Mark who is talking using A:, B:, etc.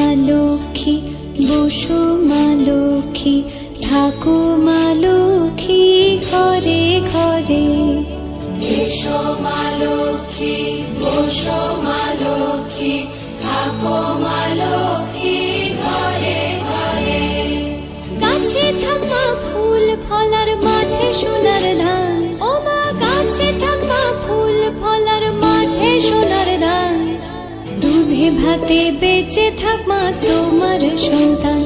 A: মা লক্ষ্মী, বসো মা লক্ষ্মী, থাকো মা লক্ষ্মী ঘরে ঘরে।
B: এসো মা লক্ষ্মী, বসো মা লক্ষ্মী, থাকো মা লক্ষ্মী ঘরে ঘরে।
A: গাছে থাকা ফুল ফলার মাঠে সোনার ধান, ও মা গাছে থাকা ফুল ফলার মাঠে সোনার ধান। দুধে ভাতে বেঁচে থাক মা তোমার সন্তান,